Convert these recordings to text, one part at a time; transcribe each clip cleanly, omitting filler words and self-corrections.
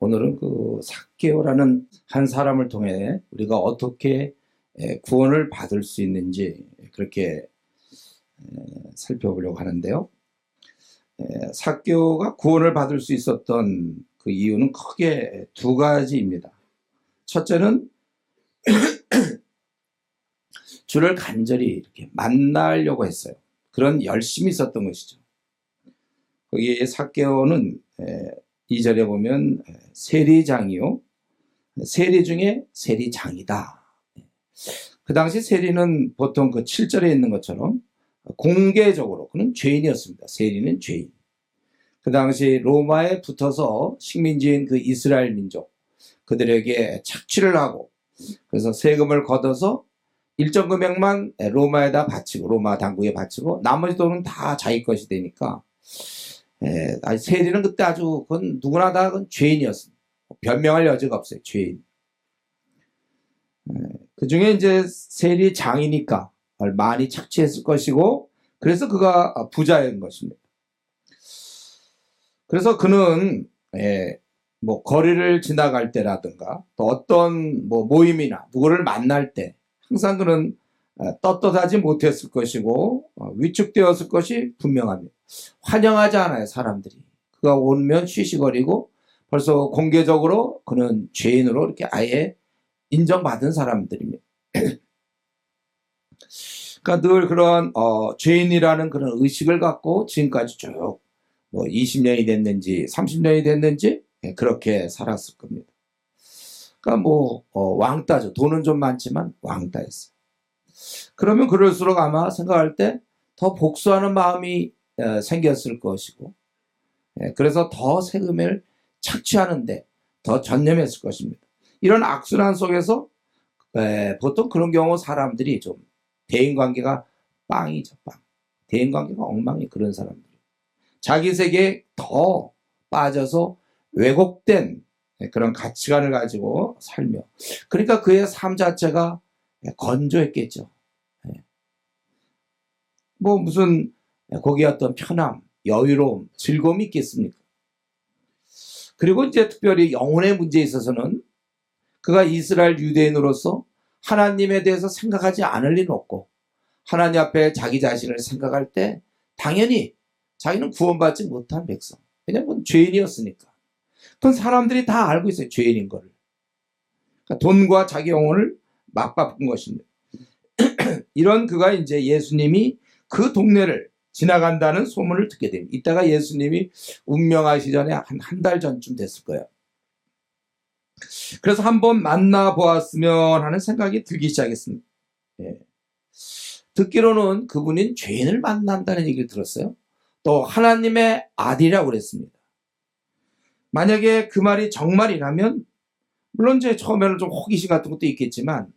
오늘은 그 삭개오라는 한 사람을 통해 우리가 어떻게 구원을 받을 수 있는지 그렇게 살펴보려고 하는데요. 삭개오가 구원을 받을 수 있었던 그 이유는 크게 두 가지입니다. 첫째는 주를 간절히 이렇게 만나려고 했어요. 그런 열심이 있었던 것이죠. 거기에 삭개오는 2절에 보면 세리장이요, 세리 중에 세리장이다. 그 당시 세리는 보통 그 7절에 있는 것처럼 공개적으로 그는 죄인이었습니다. 세리는 죄인. 그 당시 로마에 붙어서 식민지인 그 이스라엘 민족, 그들에게 착취를 하고 그래서 세금을 걷어서 일정 금액만 로마에다 바치고, 로마 당국에 바치고 나머지 돈은 다 자기 것이 되니까 세리는 그때 아주 그건 누구나 다 그건 죄인이었습니다. 변명할 여지가 없어요. 죄인. 그 중에 이제 세리장이니까 많이 착취했을 것이고, 그래서 그가 부자인 것입니다. 그래서 그는 뭐 거리를 지나갈 때라든가 또 어떤 뭐 모임이나 누구를 만날 때 항상 그는 떳떳하지 못했을 것이고 위축되었을 것이 분명합니다. 환영하지 않아요, 사람들이. 그가 오면 쉬쉬거리고 벌써 공개적으로 그는 죄인으로 이렇게 아예 인정받은 사람들입니다. 그러니까 늘 그런 죄인이라는 그런 의식을 갖고 지금까지 쭉 뭐 20년이 됐는지 30년이 됐는지 그렇게 살았을 겁니다. 그러니까 뭐 왕따죠. 돈은 좀 많지만 왕따였어요. 그러면 그럴수록 아마 생각할 때 더 복수하는 마음이 생겼을 것이고, 그래서 더 세금을 착취하는데 더 전념했을 것입니다. 이런 악순환 속에서 보통 그런 경우 사람들이 좀 대인관계가 빵이죠, 빵. 대인관계가 엉망이 그런 사람들. 자기 세계에 더 빠져서 왜곡된 그런 가치관을 가지고 살며, 그러니까 그의 삶 자체가 건조했겠죠. 뭐 무슨 거기에 어떤 편함, 여유로움, 즐거움이 있겠습니까? 그리고 이제 특별히 영혼의 문제에 있어서는 그가 이스라엘 유대인으로서 하나님에 대해서 생각하지 않을 리는 없고, 하나님 앞에 자기 자신을 생각할 때 당연히 자기는 구원받지 못한 백성. 왜냐하면 죄인이었으니까. 그건 사람들이 다 알고 있어요, 죄인인 거를. 그러니까 돈과 자기 영혼을 맞바꾼 것입니다. 이런 그가 이제 예수님이 그 동네를 지나간다는 소문을 듣게 됩니다. 이따가 예수님이 운명하시기 전에 한 달 전쯤 됐을 거예요. 그래서 한번 만나보았으면 하는 생각이 들기 시작했습니다. 듣기로는 그분은 죄인을 만난다는 얘기를 들었어요. 또 하나님의 아들이라고 그랬습니다. 만약에 그 말이 정말이라면 물론 이제 처음에는 좀 호기심 같은 것도 있겠지만,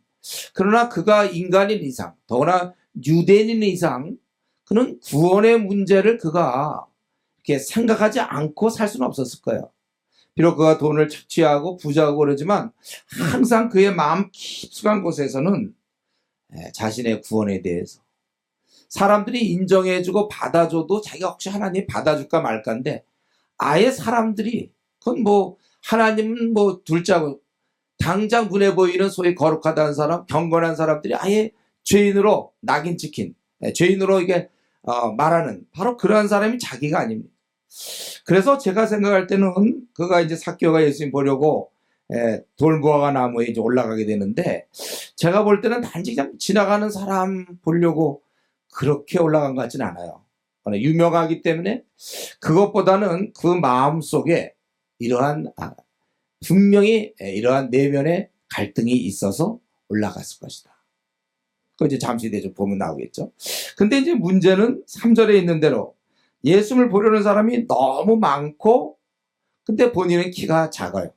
그러나 그가 인간인 이상, 더구나 유대인인 이상 그는 구원의 문제를 그가 이렇게 생각하지 않고 살 수는 없었을 거예요. 비록 그가 돈을 착취하고 부자하고 그러지만 항상 그의 마음 깊숙한 곳에서는 자신의 구원에 대해서 사람들이 인정해주고 받아줘도 자기가 혹시 하나님 받아줄까 말까인데, 아예 사람들이 그건 뭐 하나님은 뭐 둘째하고 당장 눈에 보이는 소위 거룩하다는 사람, 경건한 사람들이 아예 죄인으로 낙인 찍힌, 죄인으로 이게 말하는 바로 그러한 사람이 자기가 아닙니다. 그래서 제가 생각할 때는 그가 이제 삭개오가 예수님 보려고 돌무화과 나무에 이제 올라가게 되는데, 제가 볼 때는 단지 그냥 지나가는 사람 보려고 그렇게 올라간 것 같지는 않아요. 유명하기 때문에 그것보다는 그 마음 속에 이러한 분명히 이러한 내면의 갈등이 있어서 올라갔을 것이다. 그거 이제 잠시 뒤에 좀 보면 나오겠죠. 근데 이제 문제는 3절에 있는 대로 예수를 보려는 사람이 너무 많고, 근데 본인은 키가 작아요.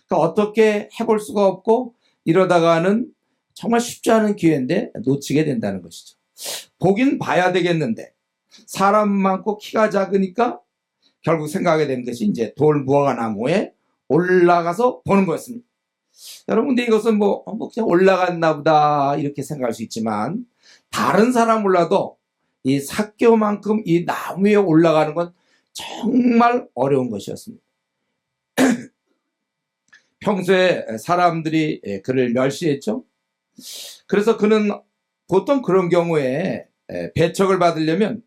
그러니까 어떻게 해볼 수가 없고, 이러다가는 정말 쉽지 않은 기회인데 놓치게 된다는 것이죠. 보긴 봐야 되겠는데 사람 많고 키가 작으니까 결국 생각하게 되는 것이 이제 돌무화과 나무에 올라가서 보는 거였습니다. 여러분, 근데 이것은 뭐 그냥 올라갔나 보다 이렇게 생각할 수 있지만, 다른 사람 몰라도 이 삭개오만큼 이 나무 위에 올라가는 건 정말 어려운 것이었습니다. 평소에 사람들이 그를 멸시했죠. 그래서 그는 보통 그런 경우에 배척을 받으면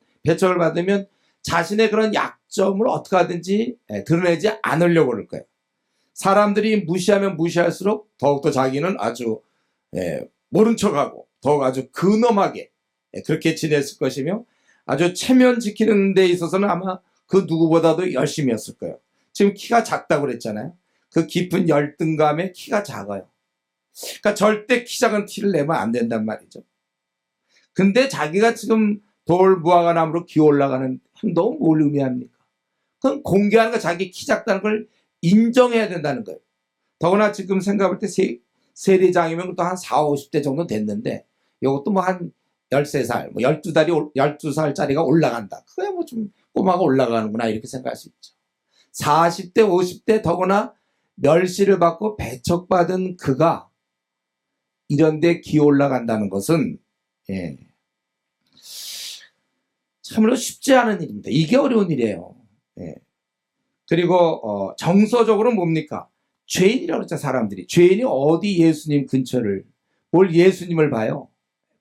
자신의 그런 약점을 어떻게 하든지 드러내지 않으려고 그럴 거예요. 사람들이 무시하면 무시할수록 더욱더 자기는 아주 모른 척하고 더욱 아주 근엄하게 그렇게 지냈을 것이며, 아주 체면 지키는 데 있어서는 아마 그 누구보다도 열심히 했을 거예요. 지금 키가 작다고 그랬잖아요. 그 깊은 열등감에 키가 작아요. 그러니까 절대 키 작은 티를 내면 안 된단 말이죠. 근데 자기가 지금 돌 무화과나무로 기어 올라가는 행동은 뭘 의미합니까? 그건 공개하는 거, 자기 키 작다는 걸 인정해야 된다는 거예요. 더구나 지금 생각할 때 세리장이면 또 한 4, 50대 정도 됐는데, 이것도 뭐 한 13살, 뭐 12살짜리가 올라간다. 그게 뭐 좀 꼬마가 올라가는구나, 이렇게 생각할 수 있죠. 40대, 50대 더구나 멸시를 받고 배척받은 그가 이런 데 기어 올라간다는 것은 참으로 쉽지 않은 일입니다. 이게 어려운 일이에요. 그리고 정서적으로 뭡니까? 죄인이라고 그랬죠. 사람들이. 죄인이 어디 예수님 근처를, 뭘 예수님을 봐요.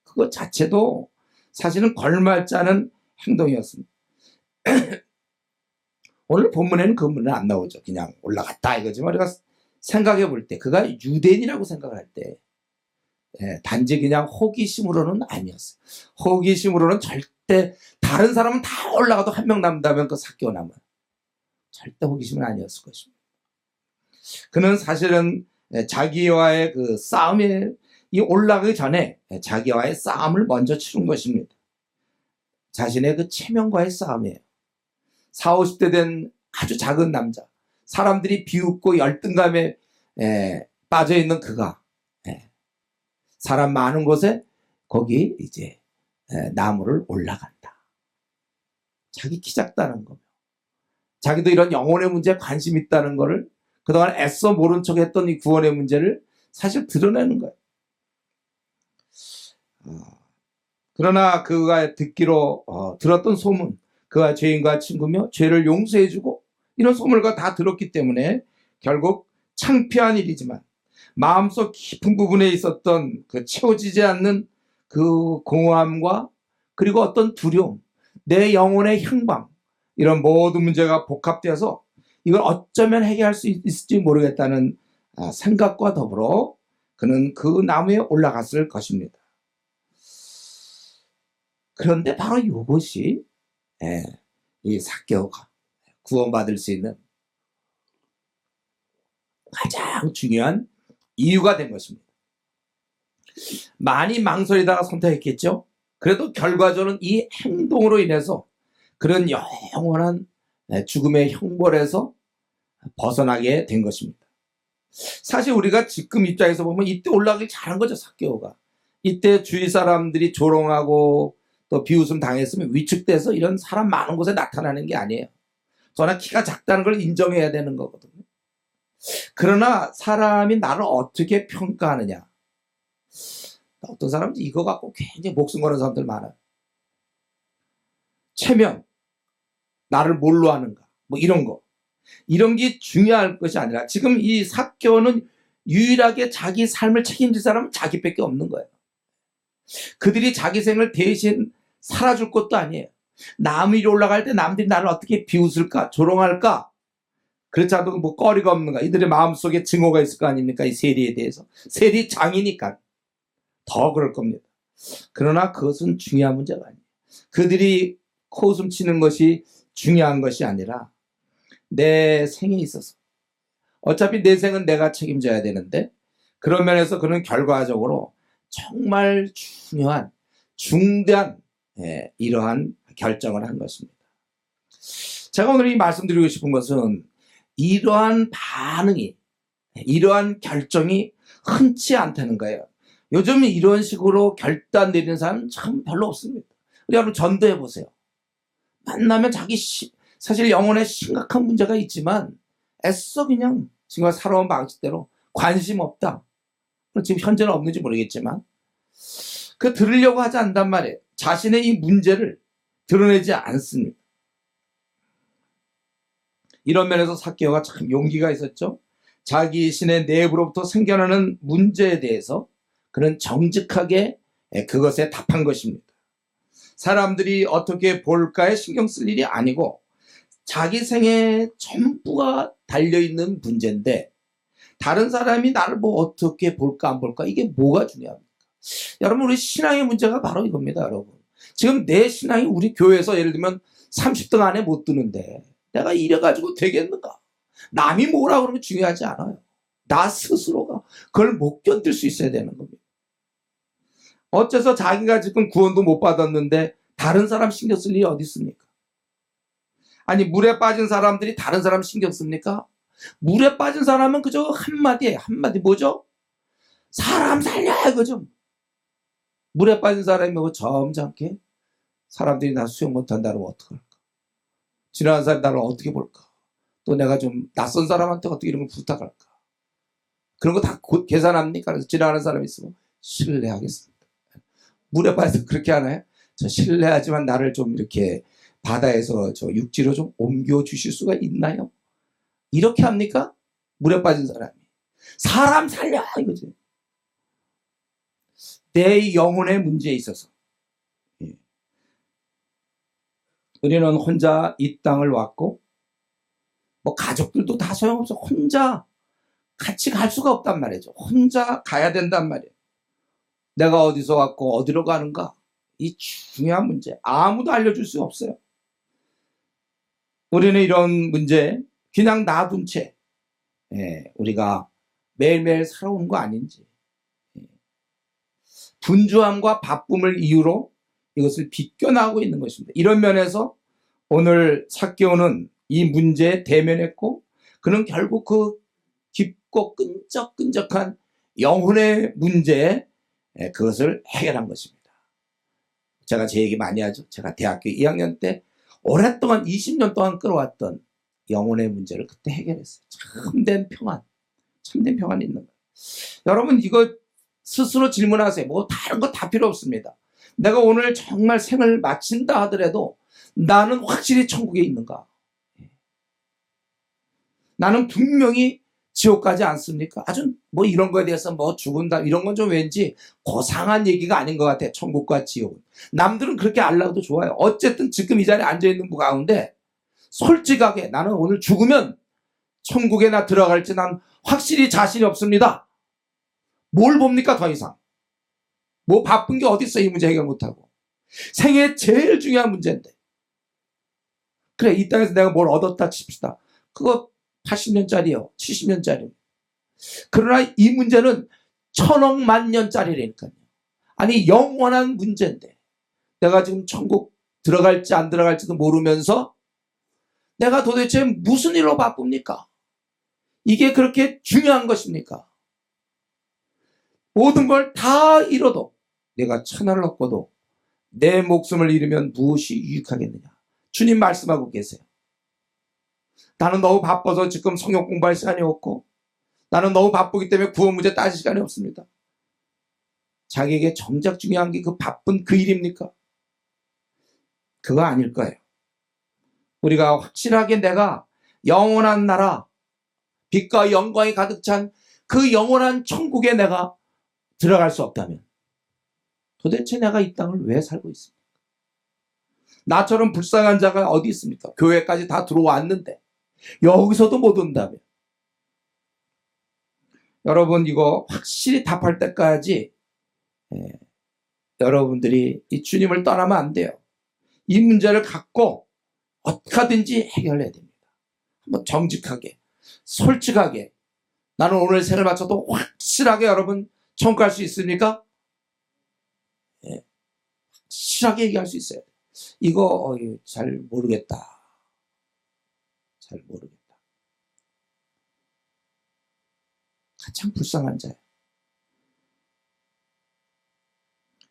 그것 자체도 사실은 걸맞지 않은 행동이었습니다. 오늘 본문에는 그 문은 안 나오죠. 그냥 올라갔다 이거지만, 우리가 생각해 볼 때 그가 유대인이라고 생각을 할 때 단지 그냥 호기심으로는 아니었어요. 호기심으로는 절대, 다른 사람은 다 올라가도 한 명 남다면 그 삭개오 남은 절대 호기심은 아니었을 것입니다. 그는 사실은 자기와의 그 싸움에, 이 올라가기 전에 자기와의 싸움을 먼저 치른 것입니다. 자신의 그 체면과의 싸움이에요. 40, 50대 된 아주 작은 남자, 사람들이 비웃고 열등감에 빠져있는 그가 사람 많은 곳에 거기 이제 나무를 올라간다. 자기 키 작다는 거며, 자기도 이런 영혼의 문제에 관심 있다는 거를 그동안 애써 모른 척 했던 이 구원의 문제를 사실 드러내는 거예요. 그러나 그가 듣기로 들었던 소문, 그가 죄인과 친구며 죄를 용서해주고, 이런 소문을 다 들었기 때문에 결국 창피한 일이지만 마음속 깊은 부분에 있었던 그 채워지지 않는 그 공허함과, 그리고 어떤 두려움, 내 영혼의 향방, 이런 모든 문제가 복합되어서 이걸 어쩌면 해결할 수 있을지 모르겠다는 생각과 더불어 그는 그 나무에 올라갔을 것입니다. 그런데 바로 이것이 이 삭개오가 구원받을 수 있는 가장 중요한 이유가 된 것입니다. 많이 망설이다가 선택했겠죠. 그래도 결과적으로는 이 행동으로 인해서 그런 영원한 죽음의 형벌에서 벗어나게 된 것입니다. 사실 우리가 지금 입장에서 보면 이때 올라가기 잘한 거죠. 삭개오가. 이때 주위 사람들이 조롱하고 또 비웃음 당했으면 위축돼서 이런 사람 많은 곳에 나타나는 게 아니에요. 저나 키가 작다는 걸 인정해야 되는 거거든요. 그러나 사람이 나를 어떻게 평가하느냐. 어떤 사람은 이거 갖고 굉장히 목숨 거는 사람들 많아요. 체면, 나를 뭘로 하는가, 뭐 이런 거. 이런 게 중요할 것이 아니라, 지금 이 삭개오는 유일하게 자기 삶을 책임질 사람은 자기밖에 없는 거예요. 그들이 자기 생을 대신 살아줄 것도 아니에요. 남 위로 올라갈 때 남들이 나를 어떻게 비웃을까, 조롱할까, 그렇지 않아도 뭐 거리가 없는가, 이들의 마음속에 증오가 있을 거 아닙니까? 이 세리에 대해서. 세리 장이니까 더 그럴 겁니다. 그러나 그것은 중요한 문제가 아니에요. 그들이 코웃음 치는 것이 중요한 것이 아니라 내 생에 있어서, 어차피 내 생은 내가 책임져야 되는데, 그런 면에서 그는 결과적으로 정말 중요한 중대한 이러한 결정을 한 것입니다. 제가 오늘 이 말씀드리고 싶은 것은, 이러한 반응이, 이러한 결정이 흔치 않다는 거예요. 요즘 이런 식으로 결단 내리는 사람은 참 별로 없습니다. 여러분 전도해 보세요. 만나면 자기 사실 영혼에 심각한 문제가 있지만 애써 그냥 지금 살아온 방식대로 관심 없다. 지금 현재는 없는지 모르겠지만 그 들으려고 하지 않단 말이에요. 자신의 이 문제를 드러내지 않습니다. 이런 면에서 삭개오가 참 용기가 있었죠. 자기 신의 내부로부터 생겨나는 문제에 대해서 그는 정직하게 그것에 답한 것입니다. 사람들이 어떻게 볼까에 신경 쓸 일이 아니고 자기 생애 전부가 달려있는 문제인데 다른 사람이 나를 뭐 어떻게 볼까 안 볼까 이게 뭐가 중요합니까? 여러분 우리 신앙의 문제가 바로 이겁니다. 여러분 지금 내 신앙이 우리 교회에서 예를 들면 30등 안에 못 드는데 내가 이래가지고 되겠는가? 남이 뭐라 그러면 중요하지 않아요. 나 스스로가 그걸 못 견딜 수 있어야 되는 겁니다. 어째서 자기가 지금 구원도 못 받았는데 다른 사람 신경 쓸 일이 어디 있습니까? 아니 물에 빠진 사람들이 다른 사람 신경 씁니까? 물에 빠진 사람은 그저 한마디예요. 한마디 뭐죠? 사람 살려 이거죠. 물에 빠진 사람이 뭐 점잖게 사람들이 나 수영 못한다면 어떡할까? 지나가는 사람이 나를 어떻게 볼까? 또 내가 좀 낯선 사람한테 어떻게 이런 걸 부탁할까? 그런 거 다 계산합니까? 그래서 지나가는 사람이 있으면 신뢰하겠습니다. 물에 빠져서 그렇게 하나요? 저 신뢰하지만 나를 좀 이렇게 바다에서 저 육지로 좀 옮겨 주실 수가 있나요? 이렇게 합니까? 물에 빠진 사람이. 사람 살려 이거지. 내 영혼의 문제에 있어서 우리는 혼자 이 땅을 왔고 뭐 가족들도 다 소용없어. 혼자 같이 갈 수가 없단 말이죠. 혼자 가야 된단 말이에요. 내가 어디서 왔고 어디로 가는가 이 중요한 문제 아무도 알려줄 수 없어요. 우리는 이런 문제 그냥 놔둔 채 우리가 매일매일 살아오는 거 아닌지 분주함과 바쁨을 이유로 이것을 비껴나가고 있는 것입니다. 이런 면에서 오늘 삭개오는 이 문제에 대면했고 그는 결국 그 깊고 끈적끈적한 영혼의 문제에 그것을 해결한 것입니다. 제가 제 얘기 많이 하죠. 제가 대학교 2학년 때 오랫동안 20년 동안 끌어왔던 영혼의 문제를 그때 해결했어요. 참된 평안이 있는 거예요. 여러분 이거 스스로 질문하세요. 뭐 다른 거 다 필요 없습니다. 내가 오늘 정말 생을 마친다 하더라도 나는 확실히 천국에 있는가? 나는 분명히 지옥 가지 않습니까? 아주 뭐 이런 거에 대해서 뭐 죽은다 이런 건 좀 왠지 고상한 얘기가 아닌 것 같아. 천국과 지옥은. 남들은 그렇게 알라고도 좋아요. 어쨌든 지금 이 자리에 앉아있는 분 가운데 솔직하게 나는 오늘 죽으면 천국에 나 들어갈지 난 확실히 자신이 없습니다. 뭘 봅니까 더 이상? 뭐 바쁜 게 어디 있어 이 문제 해결 못하고. 생애 제일 중요한 문제인데. 그래 이 땅에서 내가 뭘 얻었다 칩시다. 그거 80년짜리요. 70년짜리. 그러나 이 문제는 1000억 만년짜리라니까요. 아니 영원한 문제인데 내가 지금 천국 들어갈지 안 들어갈지도 모르면서 내가 도대체 무슨 일로 바쁩니까? 이게 그렇게 중요한 것입니까? 모든 걸 다 잃어도 내가 천하를 얻고도 내 목숨을 잃으면 무엇이 유익하겠느냐. 주님 말씀하고 계세요. 나는 너무 바빠서 지금 성경 공부할 시간이 없고 나는 너무 바쁘기 때문에 구원 문제 따질 시간이 없습니다. 자기에게 정작 중요한 게 그 바쁜 그 일입니까? 그거 아닐 거예요. 우리가 확실하게 내가 영원한 나라 빛과 영광이 가득 찬 그 영원한 천국에 내가 들어갈 수 없다면 도대체 내가 이 땅을 왜 살고 있습니까? 나처럼 불쌍한 자가 어디 있습니까? 교회까지 다 들어왔는데 여기서도 못 온다면 여러분 이거 확실히 답할 때까지 여러분들이 이 주님을 떠나면 안 돼요. 이 문제를 갖고 어떻게 하든지 해결해야 됩니다. 한번 정직하게 솔직하게 나는 오늘 생을 마쳐도 확실하게 여러분 천국 갈 수 있습니까? 확실하게 얘기할 수 있어요. 이거 잘 모르겠다. 잘 모르겠다. 가장 불쌍한 자예요.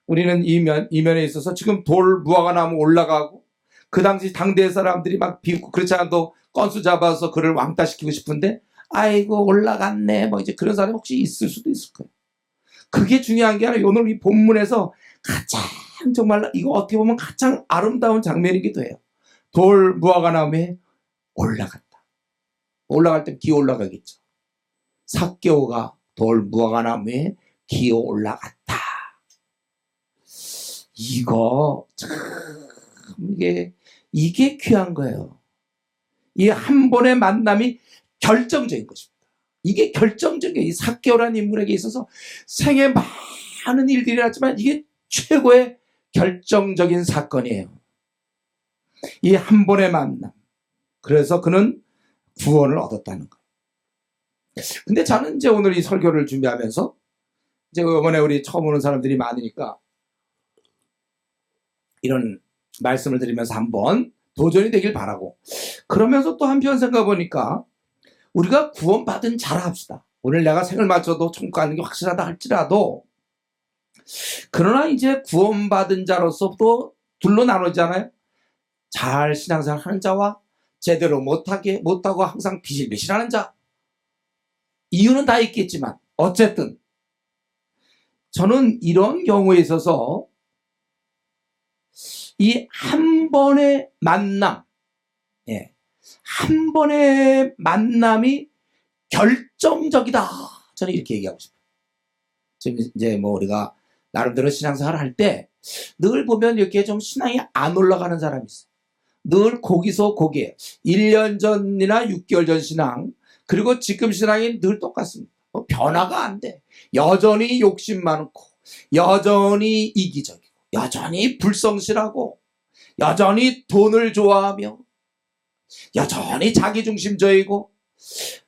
우리는 이 면에 있어서 지금 돌 무화과 나무 올라가고 그 당시 당대 사람들이 막 비웃고 그렇지 않아도 건수 잡아서 그를 왕따시키고 싶은데 아이고 올라갔네 뭐 이제 그런 사람이 혹시 있을 수도 있을 거예요. 그게 중요한 게 아니라 오늘 이 본문에서 가장 정말 이거 어떻게 보면 가장 아름다운 장면이기도 해요. 돌 무화과 나무에 올라갔다. 올라갈 때 기어 올라가겠죠. 삭개오가 돌 무화과나무에 기어 올라갔다. 이거 참 이게 귀한 거예요. 이 한 번의 만남이 결정적인 것입니다. 이게 결정적이에요. 이 삭개오라는 인물에게 있어서 생에 많은 일들이 일어났지만 이게 최고의 결정적인 사건이에요. 이 한 번의 만남. 그래서 그는 구원을 얻었다는 거예요. 근데 저는 이제 오늘 이 설교를 준비하면서 이제 이번에 우리 처음 오는 사람들이 많으니까 이런 말씀을 드리면서 한번 도전이 되길 바라고, 그러면서 또 한편 생각해 보니까 우리가 구원받은 자라 합시다. 오늘 내가 생을 맞춰도 천국 가는 게 확실하다 할지라도, 그러나 이제 구원받은 자로서 또 둘로 나누잖아요. 잘 신앙생활 하는 자와 제대로 못하고 항상 비실비실하는 자. 이유는 다 있겠지만 어쨌든 저는 이런 경우에 있어서 이 한 번의 만남, 한 번의 만남이 결정적이다. 저는 이렇게 얘기하고 싶어요. 지금 이제 뭐 우리가 나름대로 신앙생활을 할 때 늘 보면 이렇게 좀 신앙이 안 올라가는 사람이 있어요. 늘 거기서 거기에 1년 전이나 6개월 전 신앙, 그리고 지금 신앙이 늘 똑같습니다. 변화가 안 돼. 여전히 욕심 많고, 여전히 이기적이고, 여전히 불성실하고, 여전히 돈을 좋아하며, 여전히 자기중심적이고,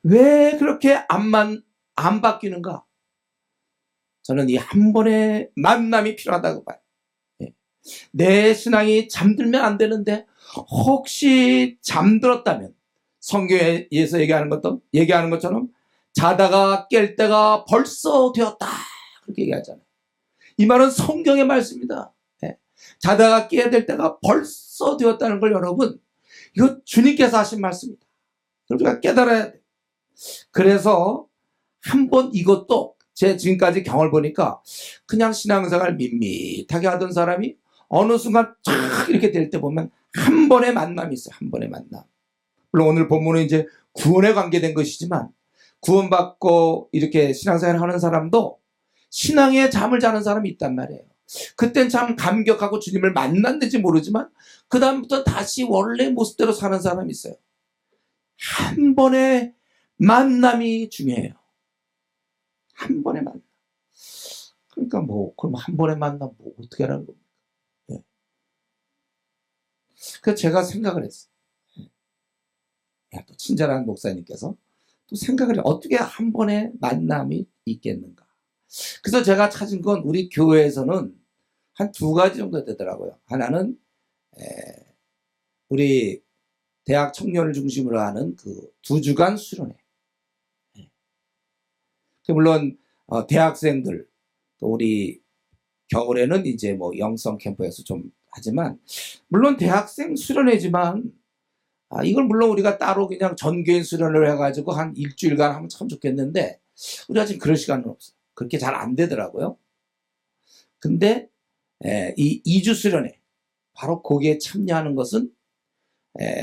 왜 그렇게 안 바뀌는가? 저는 이 한 번의 만남이 필요하다고 봐요. 내 신앙이 잠들면 안 되는데 혹시 잠들었다면 성경에서 얘기하는 것처럼 자다가 깰 때가 벌써 되었다, 그렇게 얘기하잖아요. 이 말은 성경의 말씀입니다. 자다가 깨야 될 때가 벌써 되었다는 걸 여러분, 이거 주님께서 하신 말씀입니다. 우리가 깨달아야 돼. 그래서 한번 이것도 제 지금까지 경험을 보니까 그냥 신앙생활 밋밋하게 하던 사람이 어느 순간 쫙 이렇게 될 때 보면 한 번의 만남이 있어요. 한 번의 만남. 물론 오늘 본문은 이제 구원에 관계된 것이지만, 구원받고 이렇게 신앙생활을 하는 사람도 신앙에 잠을 자는 사람이 있단 말이에요. 그땐 참 감격하고 주님을 만났는지 모르지만 그 다음부터 다시 원래 모습대로 사는 사람이 있어요. 한 번의 만남이 중요해요. 한 번의 만남. 그러니까 그럼 한 번의 만남 어떻게 하라는 겁니까? 그래서 제가 생각을 했어요. 또 친절한 목사님께서 또 생각을 해요. 어떻게 한 번의 만남이 있겠는가? 그래서 제가 찾은 건 우리 교회에서는 한 2가지 정도 되더라고요. 하나는 우리 대학 청년을 중심으로 하는 그 2주간 수련회. 물론 대학생들, 또 우리 겨울에는 이제 뭐 영성 캠프에서 좀 하지만, 물론 대학생 수련회지만 이걸 물론 우리가 따로 그냥 전교인 수련을 해가지고 한 일주일간 하면 참 좋겠는데 우리가 지금 그럴 시간은 없어요. 그렇게 잘 안 되더라고요. 근데 이 2주 수련회, 바로 거기에 참여하는 것은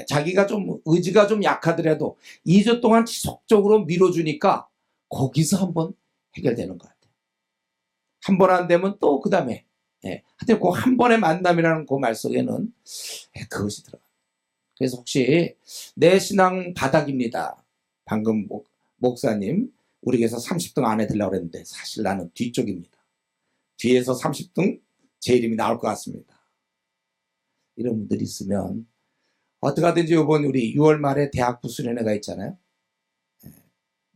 자기가 좀 의지가 좀 약하더라도 2주 동안 지속적으로 밀어주니까 거기서 한번 해결되는 것 같아요. 한 번 안 되면 또 그 다음에 하여튼 그 한 번의 만남이라는 그 말 속에는 그것이 들어가요. 그래서 혹시 내 신앙 바닥입니다. 방금 목사님 우리 교회에서 30등 안에 들려고 그랬는데 사실 나는 뒤쪽입니다. 뒤에서 30등 제 이름이 나올 것 같습니다. 이런 분들이 있으면 어떡하든지 이번 우리 6월 말에 대학부 수련회가 있잖아요.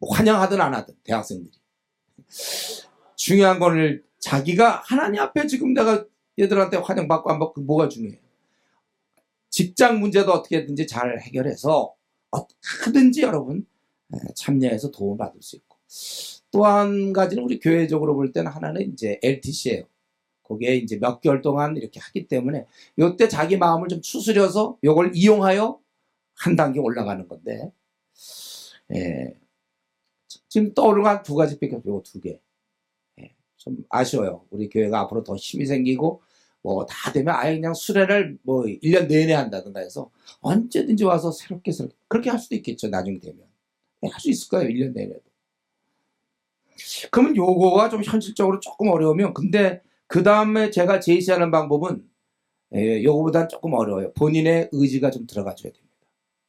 뭐 환영하든 안 하든 대학생들이 중요한 거를 자기가 하나님 앞에 지금 내가 얘들한테 환영받고 안 받고 뭐가 중요해요. 직장 문제도 어떻게든지 잘 해결해서 어떻게든지 여러분 참여해서 도움을 받을 수 있고, 또 한 가지는 우리 교회적으로 볼 때는 하나는 이제 LTC예요. 거기에 이제 몇 개월 동안 이렇게 하기 때문에 이때 자기 마음을 좀 추스려서 이걸 이용하여 한 단계 올라가는 건데, 지금 떠오르는 한 2가지밖에 없어요. 요 2개. 좀 아쉬워요. 우리 교회가 앞으로 더 힘이 생기고 뭐 다 되면 아예 그냥 수련을 뭐 1년 내내 한다든가 해서 언제든지 와서 새롭게 그렇게 할 수도 있겠죠. 나중에 되면 할 수 있을 거예요. 1년 내내도. 그러면 요거가 좀 현실적으로 조금 어려우면, 근데 그 다음에 제가 제시하는 방법은 요거보단 조금 어려워요. 본인의 의지가 좀 들어가줘야 됩니다.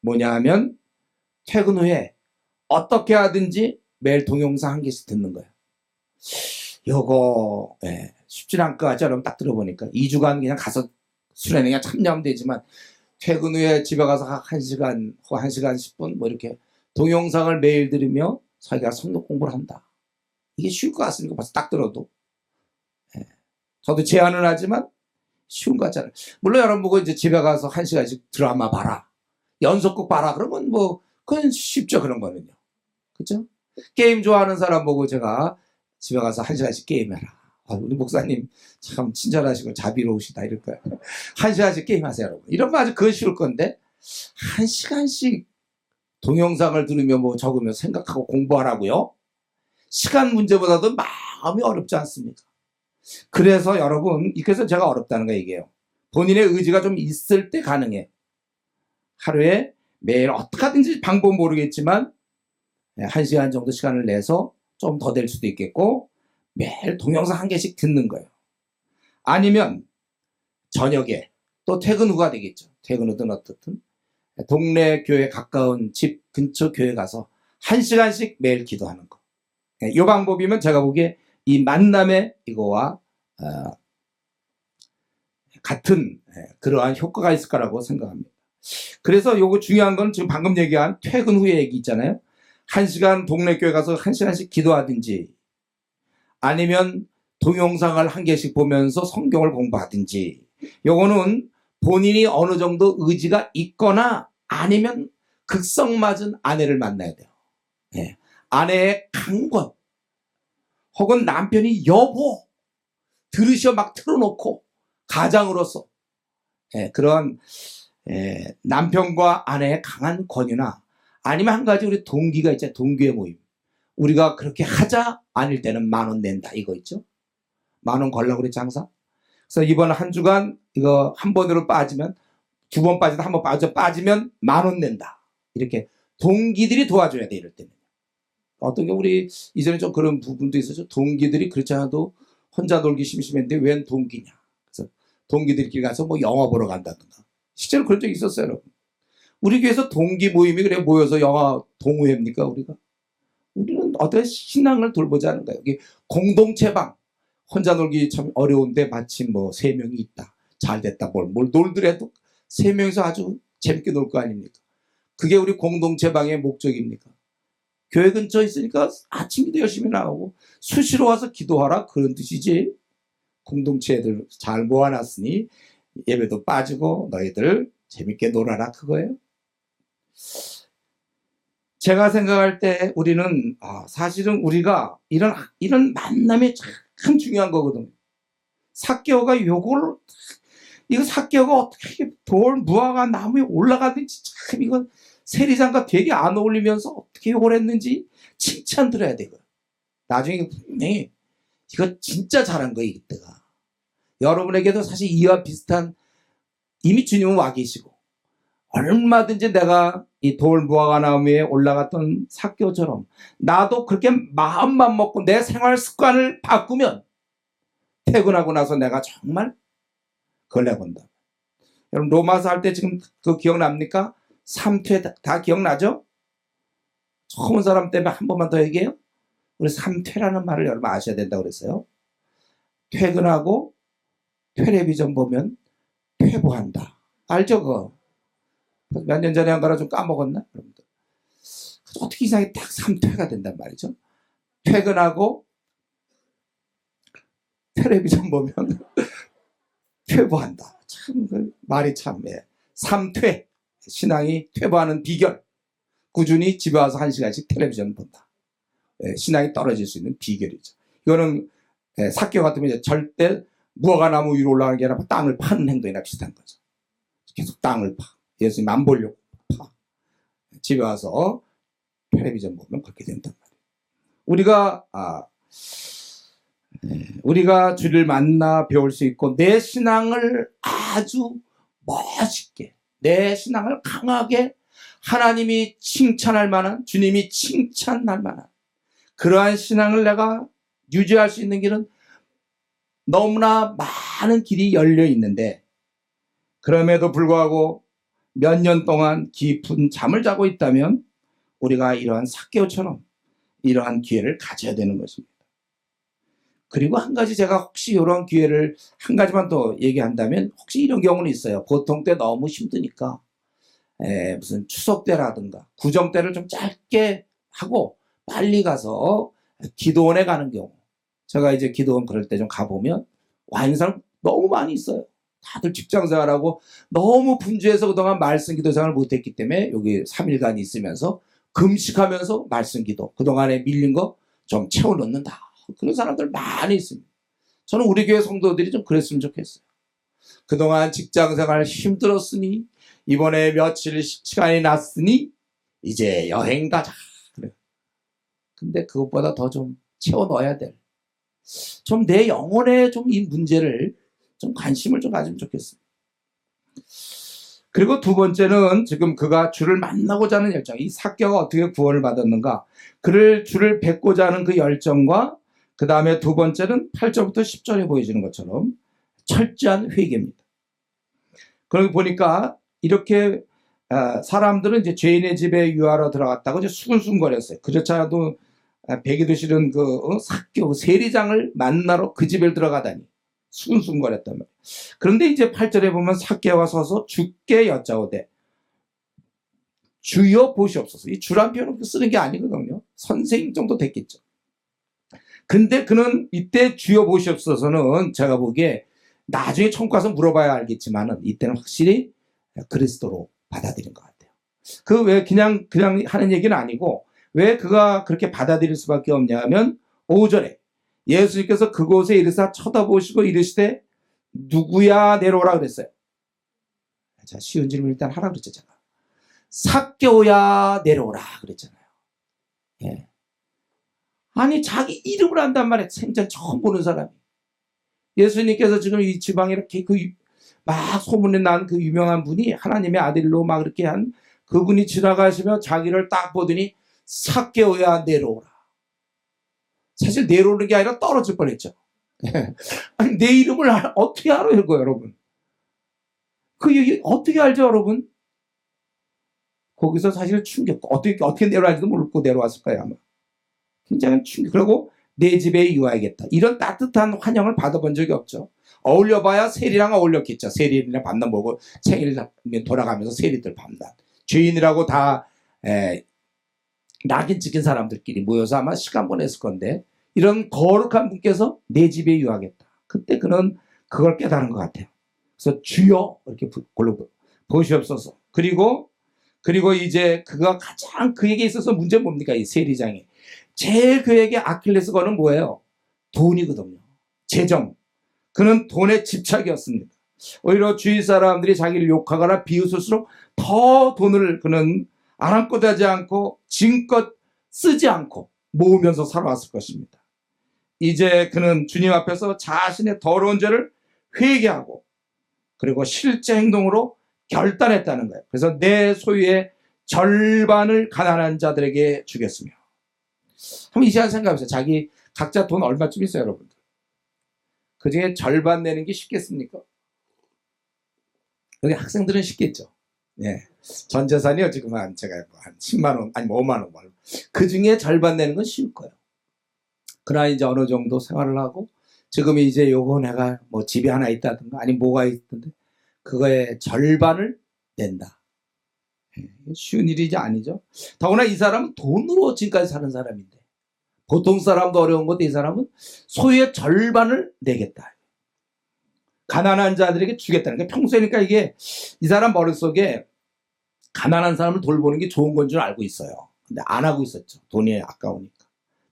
뭐냐 하면 퇴근 후에 어떻게 하든지 매일 동영상 한 개씩 듣는 거예요. 요거 쉽진 않을 것 같죠? 여러분 딱 들어보니까 2주간 그냥 가서 수련회 그냥 참여하면 되지만, 퇴근 후에 집에 가서 1시간 혹은 1시간 10분 뭐 이렇게 동영상을 매일 들으며 자기가 성경 공부를 한다. 이게 쉬울 것 같습니까? 벌써 딱 들어도. 저도 제안은 하지만 쉬운 것 같잖아요. 물론 여러분 보고 이제 집에 가서 1시간씩 드라마 봐라, 연속극 봐라, 그러면 뭐 그건 쉽죠, 그런 거는요. 그죠? 게임 좋아하는 사람 보고 제가 집에 가서 1시간씩 게임해라. 우리 목사님 참 친절하시고 자비로우시다 이럴 거예요. 1시간씩 게임하세요, 여러분. 이러면 아주 그건 쉬울 건데, 1시간씩 동영상을 들으며 뭐 적으며 생각하고 공부하라고요? 시간 문제보다도 마음이 어렵지 않습니까? 그래서 여러분, 그래서 제가 어렵다는 거 얘기해요. 본인의 의지가 좀 있을 때 가능해. 하루에 매일 어떻게 하든지 방법 모르겠지만 1시간 정도 시간을 내서 좀 더 될 수도 있겠고, 매일 동영상 1개씩 듣는 거예요. 아니면 저녁에 또 퇴근 후가 되겠죠. 퇴근 후든 어떻든 동네 교회, 가까운 집 근처 교회 가서 1시간씩 매일 기도하는 거. 이 방법이면 제가 보기에 이 만남의 이거와 같은 그러한 효과가 있을 거라고 생각합니다. 그래서 요거 중요한 건 지금 방금 얘기한 퇴근 후의 얘기 있잖아요. 1시간 동네 교회 가서 1시간씩 기도하든지, 아니면 동영상을 1개씩 보면서 성경을 공부하든지, 요거는 본인이 어느 정도 의지가 있거나 아니면 극성 맞은 아내를 만나야 돼요. 아내의 강권 혹은 남편이 여보 들으셔 막 틀어놓고 가장으로서 그런 남편과 아내의 강한 권유나, 아니면 한 가지 우리 동기가 있잖아요. 동기의 모임. 우리가 그렇게 하자, 아닐 때는 10,000원 낸다, 이거 있죠. 10,000원 걸라고 그랬지 항상. 그래서 이번 한 주간 이거 한 번으로 빠지면, 2번 빠지다 한 번 빠지면 10,000원 낸다. 이렇게 동기들이 도와줘야 돼, 이럴 때는. 어떤 게 우리 이전에 좀 그런 부분도 있었죠. 동기들이 그렇지 않아도 혼자 놀기 심심했는데 웬 동기냐. 그래서 동기들끼리 가서 뭐 영화 보러 간다든가. 실제로 그런 적이 있었어요, 여러분. 우리 교회에서 동기 모임이 그래 모여서 영화 동호회입니까, 우리가? 우리는 어떤 신앙을 돌보자는 거예요. 여기 공동체방. 혼자 놀기 참 어려운데 마침 뭐 3명이 있다. 잘 됐다. 뭘 놀더라도 3명이서 아주 재밌게 놀 거 아닙니까? 그게 우리 공동체방의 목적입니까? 교회 근처에 있으니까 아침 기도 열심히 나오고 수시로 와서 기도하라, 그런 뜻이지. 공동체들 잘 모아놨으니 예배도 빠지고 너희들 재밌게 놀아라, 그거예요. 제가 생각할 때 우리는 사실은 우리가 이런 만남이 참 중요한 거거든요. 삭개오가 이거 삭개오가 어떻게 돌 무화과 나무에 올라가든지 참 이건 세리장과 되게 안 어울리면서 어떻게 욕을 했는지 칭찬 들어야 되고요. 나중에 분명히 이거 진짜 잘한 거예요, 이때가. 여러분에게도 사실 이와 비슷한, 이미 주님은 와 계시고 얼마든지 내가 이 돌 무화과 나무에 올라갔던 삭개오처럼 나도 그렇게 마음만 먹고 내 생활 습관을 바꾸면 퇴근하고 나서 내가 정말 그걸 내본다. 여러분 로마서 할 때 지금 그거 기억납니까? 3퇴 다 기억나죠? 처음 온 사람 때문에 한 번만 더 얘기해요. 우리 3퇴라는 말을 여러분 아셔야 된다고 그랬어요. 퇴근하고 텔레비전 보면 퇴보한다. 알죠? 그거? 몇 년 전에 한 거라 좀 까먹었나? 여러분들. 어떻게 이상하게 딱 3퇴가 된단 말이죠. 퇴근하고 텔레비전 보면 퇴보한다. 참 그 말이 참 3퇴. 신앙이 퇴보하는 비결. 꾸준히 집에 와서 1시간씩 텔레비전 본다. 신앙이 떨어질 수 있는 비결이죠. 이거는 삭개오 같으면 이제 절대 무화과 나무 위로 올라가는 게 아니라 땅을 파는 행동이나 비슷한 거죠. 계속 땅을 파. 예수님 안 보려고 파. 집에 와서 텔레비전 보면 그렇게 된단 말이에요. 우리가 주를 만나 배울 수 있고 내 신앙을 아주 멋있게, 내 신앙을 강하게 하나님이 칭찬할 만한, 주님이 칭찬할 만한 그러한 신앙을 내가 유지할 수 있는 길은 너무나 많은 길이 열려 있는데, 그럼에도 불구하고 몇 년 동안 깊은 잠을 자고 있다면 우리가 이러한 삭개오처럼 이러한 기회를 가져야 되는 것입니다. 그리고 한 가지, 제가 혹시 이런 기회를 한 가지만 더 얘기한다면, 혹시 이런 경우는 있어요. 보통 때 너무 힘드니까 무슨 추석 때라든가 구정 때를 좀 짧게 하고 빨리 가서 기도원에 가는 경우. 제가 이제 기도원 그럴 때 좀 가보면 와 있는 사람 너무 많이 있어요. 다들 직장생활하고 너무 분주해서 그동안 말씀 기도 생활을 못했기 때문에 여기 3일간 있으면서 금식하면서 말씀 기도, 그동안에 밀린 거 좀 채워넣는다. 그런 사람들 많이 있습니다. 저는 우리 교회 성도들이 좀 그랬으면 좋겠어요. 그동안 직장생활 힘들었으니 이번에 며칠 시간이 났으니 이제 여행 가자. 그래. 근데 그것보다 더 좀 채워 넣어야 될, 좀 내 영혼에 좀 이 문제를 좀 관심을 좀 가지면 좋겠습니다. 그리고 두 번째는 지금 그가 주를 만나고자 하는 열정, 이 삭개오가 어떻게 구원을 받았는가, 그를 주를 뵙고자 하는 그 열정과 그 다음에 두 번째는 8절부터 10절에 보여지는 것처럼 철저한 회개입니다. 그러고 보니까 이렇게 사람들은 이제 죄인의 집에 유하러 들어갔다고 이제 수근수근거렸어요. 그렇지 않아도 배기도 싫은 그 삭개오 세리장을 만나러 그 집에 들어가다니 수근수근거렸단 말이에요. 그런데 이제 8절에 보면 삭개오가 서서 주께 여짜오되 주여 보시옵소서. 이 주란 표현을 쓰는 게 아니거든요. 선생님 정도 됐겠죠. 근데 그는 이때 주여 보시옵소서는 제가 보기에 나중에 천국 가서 물어봐야 알겠지만은 이때는 확실히 그리스도로 받아들인 것 같아요. 그 왜 그냥 하는 얘기는 아니고, 왜 그가 그렇게 받아들일 수밖에 없냐 하면 5절에 예수님께서 그곳에 이르사 쳐다보시고 이르시되 누구야 내려오라 그랬어요. 자, 쉬운 질문 일단 하라 그랬죠. 제가 삭개오야 내려오라 그랬잖아요. 예. 아니 자기 이름을 안단 말이에요. 생전 처음 보는 사람이. 예수님께서 지금 이 지방에 이렇게 막 소문이 난 그 유명한 분이 하나님의 아들로 막 이렇게 한 그분이 지나가시며 자기를 딱 보더니 삭개오야 내려오라. 사실 내려오는 게 아니라 떨어질 뻔했죠. 아니 내 이름을 어떻게 알아요, 이거 여러분? 그 얘기 어떻게 알죠, 여러분? 거기서 사실 충격. 어떻게 내려왔는지도 모르고 내려왔을 거예요, 아마. 굉장히 충격. 그리고 내 집에 유하겠다. 이런 따뜻한 환영을 받아본 적이 없죠. 어울려봐야 세리랑 어울렸겠죠. 세리랑 밤낮 먹고 생일 돌아가면서 세리들 밤낮. 죄인이라고 다 낙인 찍힌 사람들끼리 모여서 아마 시간 보냈을 건데, 이런 거룩한 분께서 내 집에 유하겠다. 그때 그는 그걸 깨달은 것 같아요. 그래서 주여 이렇게 보시옵소서. 그리고 이제 그가 가장 그에게 있어서 문제는 뭡니까? 이 세리장이 제일 그에게 아킬레스건은 뭐예요? 돈이거든요. 재정. 그는 돈에 집착이었습니다. 오히려 주위 사람들이 자기를 욕하거나 비웃을수록 더 돈을 그는 아랑곳하지 않고 지금껏 쓰지 않고 모으면서 살아왔을 것입니다. 이제 그는 주님 앞에서 자신의 더러운 죄를 회개하고 그리고 실제 행동으로 결단했다는 거예요. 그래서 내 소유의 절반을 가난한 자들에게 주겠으며. 한번 이 시간 생각해보세요. 자기 각자 돈 얼마쯤 있어요, 여러분들? 그 중에 절반 내는 게 쉽겠습니까? 여기 학생들은 쉽겠죠. 예. 전 재산이요, 지금 제가 한 10만원, 아니 5만원. 그 중에 절반 내는 건 쉬울 거예요. 그러나 이제 어느 정도 생활을 하고, 지금 이제 요거 내가 뭐 집이 하나 있다든가, 아니 뭐가 있던데, 그거의 절반을 낸다. 쉬운 일이지 아니죠. 더구나 이 사람은 돈으로 지금까지 사는 사람인데, 보통 사람도 어려운 건데 이 사람은 소유의 절반을 내겠다. 가난한 자들에게 주겠다는 게, 평소에니까 이게 이 사람 머릿속에 가난한 사람을 돌보는 게 좋은 건 줄 알고 있어요. 근데 안 하고 있었죠. 돈이 아까우니까.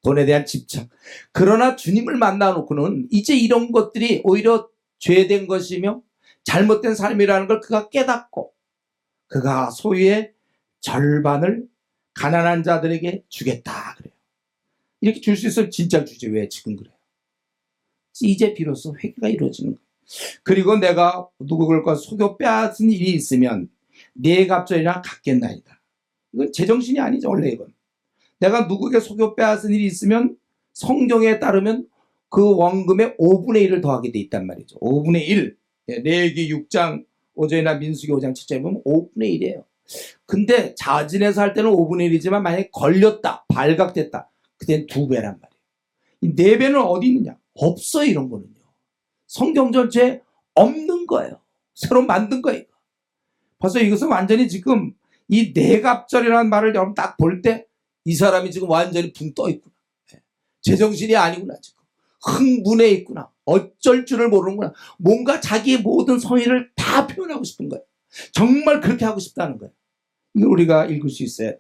돈에 대한 집착. 그러나 주님을 만나놓고는 이제 이런 것들이 오히려 죄된 것이며 잘못된 삶이라는 걸 그가 깨닫고 그가 소유의 절반을 가난한 자들에게 주겠다 그래요. 이렇게 줄 수 있으면 진짜 주지 왜 지금 그래요? 이제 비로소 회개가 이루어지는 거예요. 그리고 내가 누구들과 속여 빼앗은 일이 있으면 네 갑절이나 갚겠나이다. 이건 제정신이 아니죠, 원래 이건. 내가 누구에게 속여 빼앗은 일이 있으면 성경에 따르면 그 원금의 5분의 1을 더하게 돼 있단 말이죠. 5분의 1. 레위기 6장 5절이나 민수기 5장 7절에 보면 5분의 1이에요. 근데 자진해서 할 때는 5분의 1이지만 만약에 걸렸다, 발각됐다, 그땐 2배란 말이에요. 이 4배는 어디 있느냐? 없어요, 이런 거는요. 성경 전체에 없는 거예요. 새로 만든 거예요. 벌써 이것은 완전히 지금 이 내갑절이라는 말을 여러분 딱 볼 때 이 사람이 지금 완전히 붕 떠 있구나. 제정신이 아니구나, 지금. 흥분해 있구나. 어쩔 줄을 모르는구나. 뭔가 자기의 모든 성의를 다 표현하고 싶은 거예요. 정말 그렇게 하고 싶다는 거예요. 이걸 우리가 읽을 수 있어야 돼.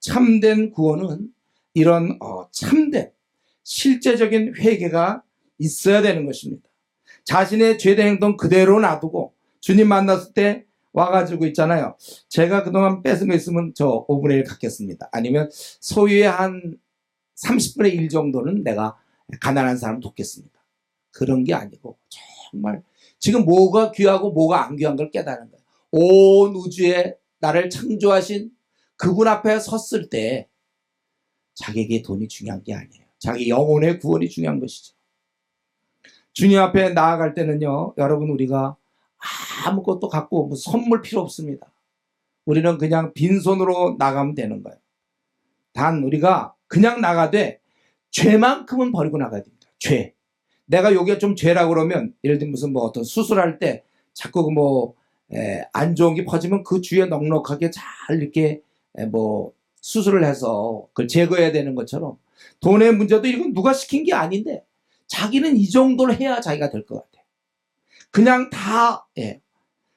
참된 구원은 이런 참된 실제적인 회개가 있어야 되는 것입니다. 자신의 죄된 행동 그대로 놔두고 주님 만났을 때 와가지고 있잖아요. 제가 그동안 뺏은 거 있으면 저 5분의 1 갖겠습니다. 아니면 소유의 한 30분의 1 정도는 내가 가난한 사람 돕겠습니다. 그런 게 아니고 정말 지금 뭐가 귀하고 뭐가 안 귀한 걸 깨달은 거예요. 온 우주에 나를 창조하신 그분 앞에 섰을 때 자기에게 돈이 중요한 게 아니에요. 자기 영혼의 구원이 중요한 것이죠. 주님 앞에 나아갈 때는요, 여러분, 우리가 아무것도 갖고 뭐 선물 필요 없습니다. 우리는 그냥 빈손으로 나가면 되는 거예요. 단 우리가 그냥 나가되 죄만큼은 버리고 나가야 됩니다. 죄. 내가 요게 좀 죄라고 그러면, 예를 들면 무슨 뭐 어떤 수술할 때 자꾸 뭐 안 좋은 게 퍼지면 그 주위에 넉넉하게 잘 이렇게 뭐 수술을 해서 그걸 제거해야 되는 것처럼, 돈의 문제도 이건 누가 시킨 게 아닌데 자기는 이 정도를 해야 자기가 될 것 같아. 그냥 다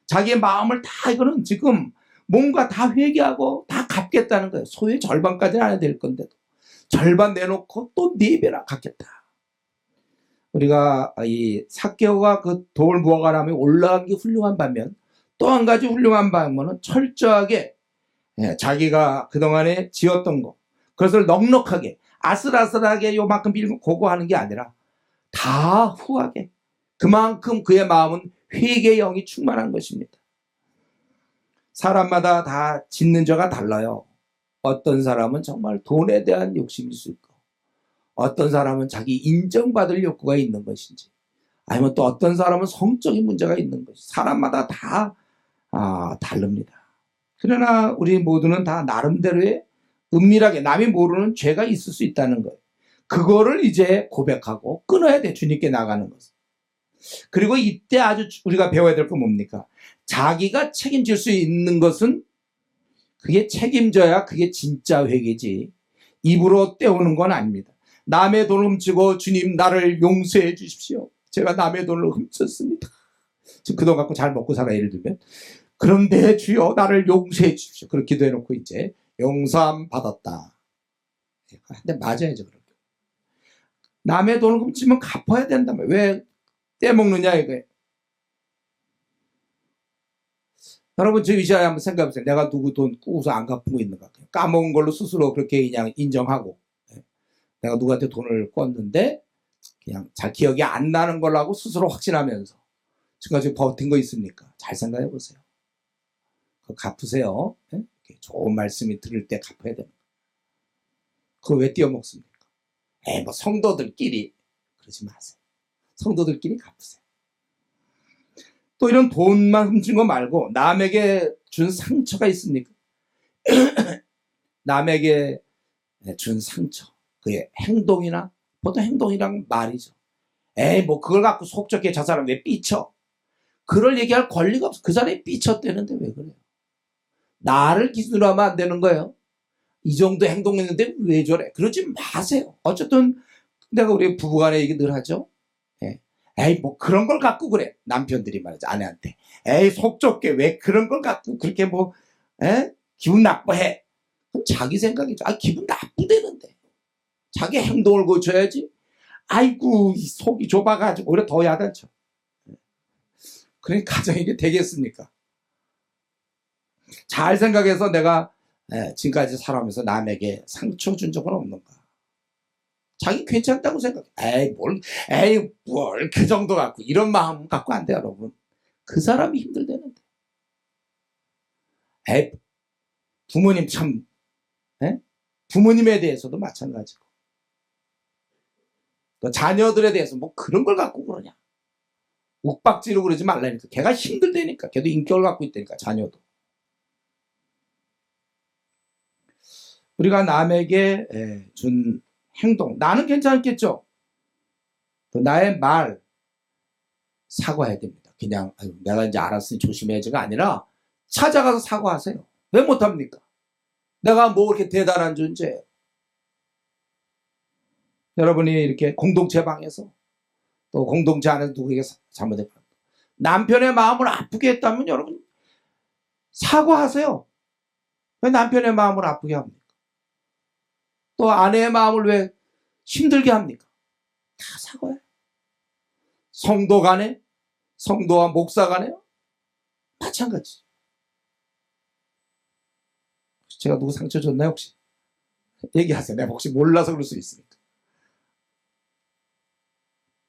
자기의 마음을 다, 이거는 지금 뭔가 다 회개하고 다 갚겠다는 거예요. 소유의 절반까지는 안 해야 될 건데도 절반 내놓고 또 4배나 갚겠다. 우리가 이 삭개오가 그 돌 무화과나무에 올라간 게 훌륭한 반면, 또 한 가지 훌륭한 반면은 철저하게 자기가 그동안에 지었던 거, 그것을 넉넉하게 아슬아슬하게 요만큼 빌고 고고하는 게 아니라 다 후하게, 그만큼 그의 마음은 회개의 영이 충만한 것입니다. 사람마다 다 짓는 죄가 달라요. 어떤 사람은 정말 돈에 대한 욕심이 있을 거, 어떤 사람은 자기 인정받을 욕구가 있는 것인지, 아니면 또 어떤 사람은 성적인 문제가 있는 것이, 사람마다 다 다릅니다. 그러나 우리 모두는 다 나름대로의 은밀하게 남이 모르는 죄가 있을 수 있다는 거예요. 그거를 이제 고백하고 끊어야 돼, 주님께 나가는 것은. 그리고 이때 아주 우리가 배워야 될 건 뭡니까? 자기가 책임질 수 있는 것은 그게 책임져야 그게 진짜 회개지, 입으로 떼우는 건 아닙니다. 남의 돈을 훔치고 주님 나를 용서해 주십시오, 제가 남의 돈을 훔쳤습니다, 지금 그 돈 갖고 잘 먹고 살아, 예를 들면. 그런데 주여 나를 용서해 주십시오, 그렇게 기도해놓고 이제 용서함 받았다. 근데 맞아야죠. 그렇게 남의 돈을 훔치면 갚아야 된다며 왜 떼먹느냐 이거예요. 여러분, 저 위시에 한번 생각해보세요. 내가 누구 돈 꾸고서 안 갚고 있는가, 까먹은 걸로 스스로 그렇게 그냥 인정하고, 내가 누구한테 돈을 꿨는데 그냥 잘 기억이 안 나는 걸로 하고 스스로 확신하면서 지금까지 버틴 거 있습니까? 잘 생각해 보세요. 그거 갚으세요. 좋은 말씀이 들을 때 갚아야 됩니다. 그거 왜 띄어먹습니까? 뭐 성도들끼리 그러지 마세요. 성도들끼리 갚으세요. 또 이런 돈만 훔친 거 말고 남에게 준 상처가 있습니까? 남에게 준 상처, 그의 행동이나, 보통 행동이랑 말이죠. 뭐 그걸 갖고 속 좁게 저 사람 왜 삐쳐? 그럴 얘기할 권리가 없어. 그 사람이 삐쳤대는데 왜 그래요? 나를 기준으로 하면 안 되는 거예요. 이 정도 행동했는데 왜 저래? 그러지 마세요. 어쨌든 내가 우리 부부간에 얘기 늘 하죠. 뭐 그런 걸 갖고 그래. 남편들이 말이죠, 아내한테. 속 좁게 왜 그런 걸 갖고 그렇게 기분 나빠해. 그럼 자기 생각이죠. 기분 나쁘대는데 자기 행동을 고쳐야지. 아이고, 이 속이 좁아가지고 오히려 더 야단쳐. 그러니까 가정이 이게 되겠습니까? 잘 생각해서 내가 지금까지 살아오면서 남에게 상처 준 적은 없는가? 자기 괜찮다고 생각해. 뭘 그 정도 갖고, 이런 마음 갖고 안 돼, 여러분. 그 사람이 힘들대는데. 부모님 참 부모님에 대해서도 마찬가지고, 또 자녀들에 대해서 뭐 그런 걸 갖고 그러냐. 욱박지르고 그러지 말라니까. 걔가 힘들다니까. 걔도 인격을 갖고 있다니까, 자녀도. 우리가 남에게 준 행동, 나는 괜찮겠죠. 또 나의 말, 사과해야 됩니다. 그냥 내가 이제 알았으니 조심해야지가 아니라 찾아가서 사과하세요. 왜 못합니까? 내가 뭐 그렇게 대단한 존재예요. 여러분이 이렇게 공동체 방에서 또 공동체 안에서 누구에게 잘못했다, 남편의 마음을 아프게 했다면 여러분 사과하세요. 왜 남편의 마음을 아프게 합니까? 또 아내의 마음을 왜 힘들게 합니까? 다 사과해. 성도 간에, 성도와 목사 간에 마찬가지. 제가 누구 상처 줬나요 혹시? 얘기하세요. 내가 혹시 몰라서 그럴 수 있으니까.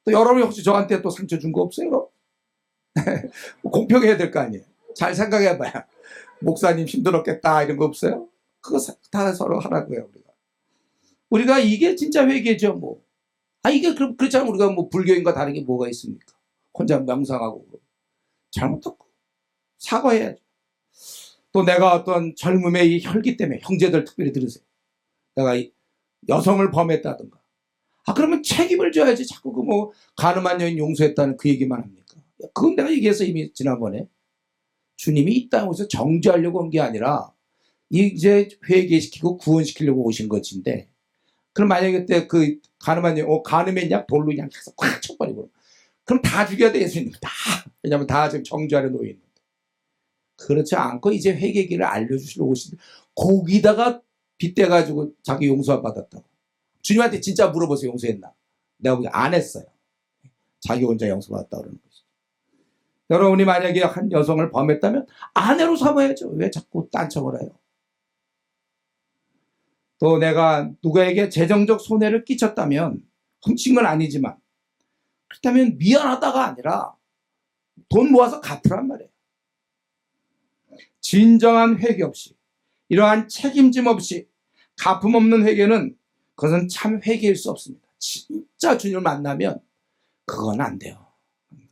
또 여러분이 혹시 저한테 또 상처 준 거 없어요? 공평해야 될 거 아니에요. 잘 생각해봐요. 목사님 힘들었겠다 이런 거 없어요? 그거 다 서로 하라고요. 우리가 이게 진짜 회개죠. 뭐 이게 그렇잖아요. 우리가 뭐 불교인과 다른 게 뭐가 있습니까? 혼자 명상하고 잘못했고 사과해야죠. 또 내가 어떤 젊음의 이 혈기 때문에, 형제들 특별히 들으세요, 내가 여성을 범했다든가, 그러면 책임을 져야지. 자꾸 그 뭐 가늠한 여인 용서했다는 그 얘기만 합니까? 그건 내가 얘기해서 이미 지난번에, 주님이 이 땅에서 정죄하려고 온 게 아니라 이제 회개시키고 구원시키려고 오신 것인데, 그럼 만약에 그때 그 가늠한 여인 가늠했냐 돌로 그냥 해서 콱 쳐버리고, 그럼 다 죽여야 돼. 예수님 다. 왜냐하면 다 지금 정죄하려 놓여 있는데. 그렇지 않고 이제 회개기를 알려주시려고 오신데, 거기다가 빗대가지고 자기 용서 받았다고. 주님한테 진짜 물어보세요. 용서했나? 내가 보기 안 했어요. 자기 혼자 용서 받았다고 그러는 거죠. 여러분이 만약에 한 여성을 범했다면 아내로 삼아야죠. 왜 자꾸 딴척을 해요? 또 내가 누구에게 재정적 손해를 끼쳤다면, 훔친 건 아니지만, 그렇다면 미안하다가 아니라 돈 모아서 갚으란 말이에요. 진정한 회개 없이, 이러한 책임짐 없이 갚음 없는 회개는, 그것은 참 회개일 수 없습니다. 진짜 주님을 만나면 그건 안 돼요.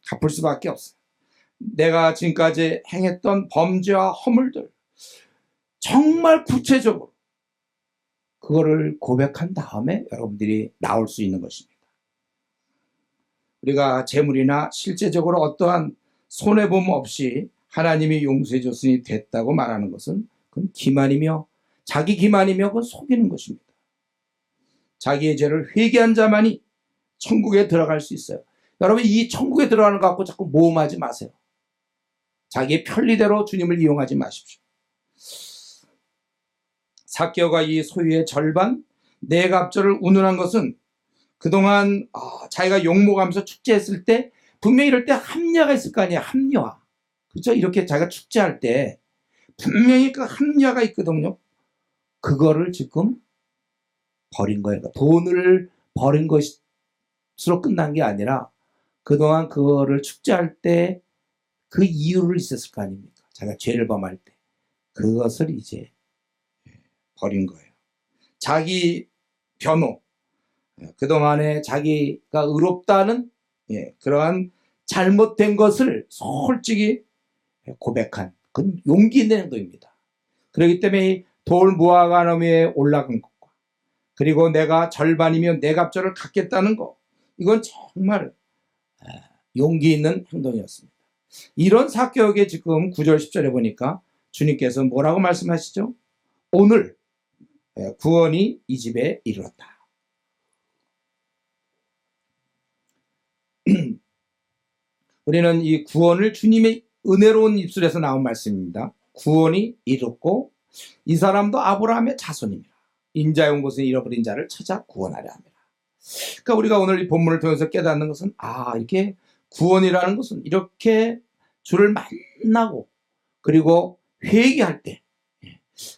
갚을 수밖에 없어요. 내가 지금까지 행했던 범죄와 허물들 정말 구체적으로 그거를 고백한 다음에 여러분들이 나올 수 있는 것입니다. 우리가 재물이나 실제적으로 어떠한 손해봄 없이 하나님이 용서해 줬으니 됐다고 말하는 것은 그건 기만이며, 자기 기만이며 그건 속이는 것입니다. 자기의 죄를 회개한 자만이 천국에 들어갈 수 있어요. 여러분, 이 천국에 들어가는 거 갖고 자꾸 모험하지 마세요. 자기의 편리대로 주님을 이용하지 마십시오. 삭개오가 이 소유의 절반 네 갑절을 운운한 것은, 그동안 자기가 욕먹으면서 축제했을 때 분명히 이럴 때 합리화가 있을 거 아니에요. 합리화. 그렇죠? 이렇게 자기가 축제할 때 분명히 그 합리화가 있거든요. 그거를 지금 버린 거예요. 돈을 버린 것으로 끝난 게 아니라, 그동안 그거를 축제할 때 그 이유를 있었을 거 아닙니까? 자기가 죄를 범할 때 그것을 이제 버린 거예요. 자기 변호, 그동안에 자기가 의롭다는 그러한 잘못된 것을 솔직히 고백한, 그건 용기 있는 행동입니다. 그렇기 때문에 돌 무화과 위에 올라간 것과, 그리고 내가 절반이면 네 갑절을 갖겠다는 것, 이건 정말 용기 있는 행동이었습니다. 이런 삭개오에게 지금 9절 10절에 보니까 주님께서 뭐라고 말씀하시죠? 오늘 구원이 이 집에 이르렀다. 우리는 이 구원을 주님의 은혜로운 입술에서 나온 말씀입니다. 구원이 이르렀고, 이 사람도 아브라함의 자손입니다. 인자의 온 곳에 잃어버린 자를 찾아 구원하려 합니다. 그러니까 우리가 오늘 이 본문을 통해서 깨닫는 것은, 이렇게 구원이라는 것은 이렇게 주를 만나고, 그리고 회개할 때,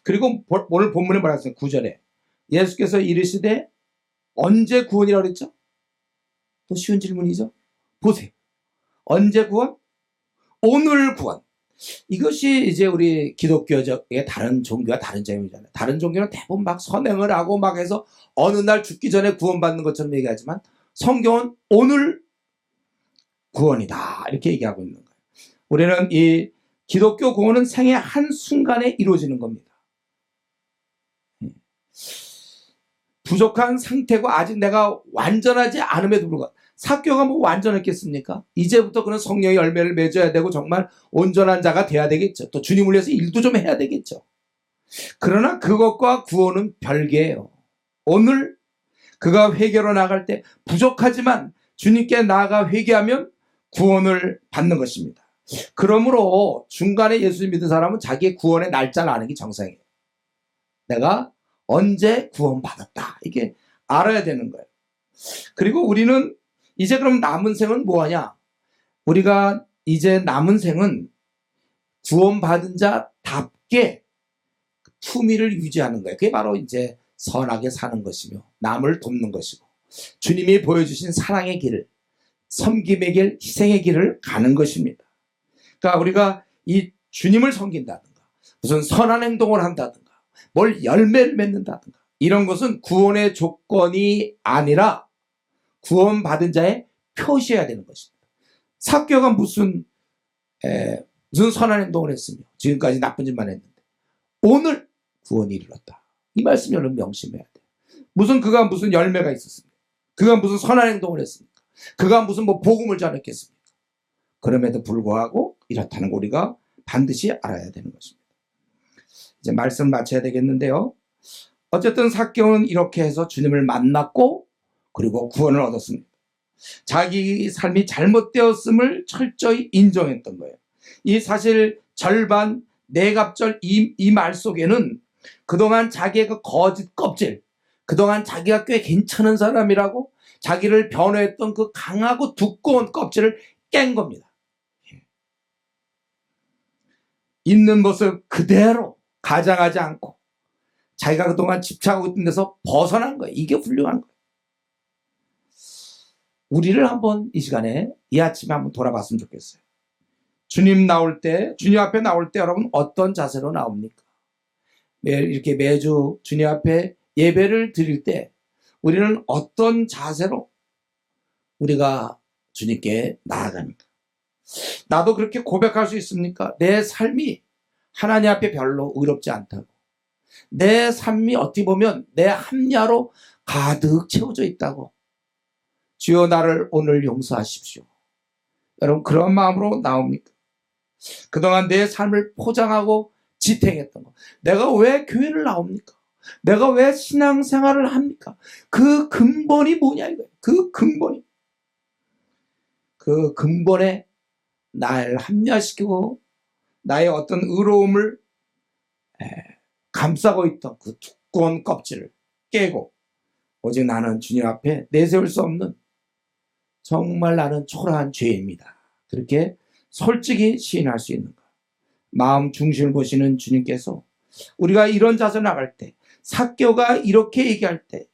그리고 오늘 본문에 뭐라 했어요? 9절에 예수께서 이르시되, 언제 구원이라고 그랬죠? 또 쉬운 질문이죠. 보세요. 언제 구원? 오늘 구원. 이것이 이제 우리 기독교의 다른 종교와 다른 점이잖아요. 다른 종교는 대부분 막 선행을 하고 막 해서 어느 날 죽기 전에 구원받는 것처럼 얘기하지만 성경은 오늘 구원이다 이렇게 얘기하고 있는 거예요. 우리는 이 기독교 구원은 생애 한순간에 이루어지는 겁니다. 부족한 상태고 아직 내가 완전하지 않음에도 불구하고 삭개오가 뭐 완전했겠습니까? 이제부터 그는 성령의 열매를 맺어야 되고 정말 온전한 자가 돼야 되겠죠. 또 주님을 위해서 일도 좀 해야 되겠죠. 그러나 그것과 구원은 별개예요. 오늘 그가 회개로 나갈 때 부족하지만 주님께 나아가 회개하면 구원을 받는 것입니다. 그러므로 중간에 예수를 믿은 사람은 자기의 구원의 날짜를 아는 게 정상이에요. 내가 언제 구원받았다. 이게 알아야 되는 거예요. 그리고 우리는 이제 그럼 남은 생은 뭐하냐? 우리가 이제 남은 생은 구원받은 자답게 품위를 유지하는 거예요. 그게 바로 이제 선하게 사는 것이며 남을 돕는 것이고 주님이 보여주신 사랑의 길을, 섬김의 길, 희생의 길을 가는 것입니다. 그러니까 우리가 이 주님을 섬긴다든가 무슨 선한 행동을 한다든가 뭘 열매를 맺는다든가 이런 것은 구원의 조건이 아니라 구원받은 자의 표시해야 되는 것입니다. 삭개오가 무슨 선한 행동을 했으며 지금까지 나쁜 짓만 했는데 오늘 구원이 이르렀다. 이 말씀 여러분 명심해야 돼요. 그가 무슨 열매가 있었습니까? 그가 무슨 선한 행동을 했습니까? 그가 무슨 뭐 복음을 전했겠습니까? 그럼에도 불구하고 이렇다는 거 우리가 반드시 알아야 되는 것입니다. 이제 말씀 마쳐야 되겠는데요. 어쨌든 삭개오는 이렇게 해서 주님을 만났고 그리고 구원을 얻었습니다. 자기 삶이 잘못되었음을 철저히 인정했던 거예요. 이 사실 절반 내갑절 이 말 속에는 그동안 자기의 그 거짓 껍질, 그동안 자기가 꽤 괜찮은 사람이라고 자기를 변호했던 그 강하고 두꺼운 껍질을 깬 겁니다. 있는 모습 그대로 가장하지 않고 자기가 그동안 집착하고 있던 데서 벗어난 거예요. 이게 훌륭한 거예요. 우리를 한번 이 시간에 이 아침에 한번 돌아봤으면 좋겠어요. 주님 앞에 나올 때 여러분 어떤 자세로 나옵니까? 이렇게 매주 주님 앞에 예배를 드릴 때 우리는 어떤 자세로 우리가 주님께 나아갑니까? 나도 그렇게 고백할 수 있습니까? 내 삶이 하나님 앞에 별로 의롭지 않다고. 내 삶이 어떻게 보면 내 합리화로 가득 채워져 있다고. 주여 나를 오늘 용서하십시오. 여러분 그런 마음으로 나옵니까? 그동안 내 삶을 포장하고 지탱했던 거. 내가 왜 교회를 나옵니까? 내가 왜 신앙생활을 합니까? 그 근본이 뭐냐 이거예요. 그 근본에 날 합리화시키고 나의 어떤 의로움을 감싸고 있던 그 두꺼운 껍질을 깨고 오직 나는 주님 앞에 내세울 수 없는 정말 나는 초라한 죄입니다. 그렇게 솔직히 시인할 수 있는 것. 마음 중심을 보시는 주님께서 우리가 이런 자세 나갈 때 삭개오가 이렇게 얘기할 때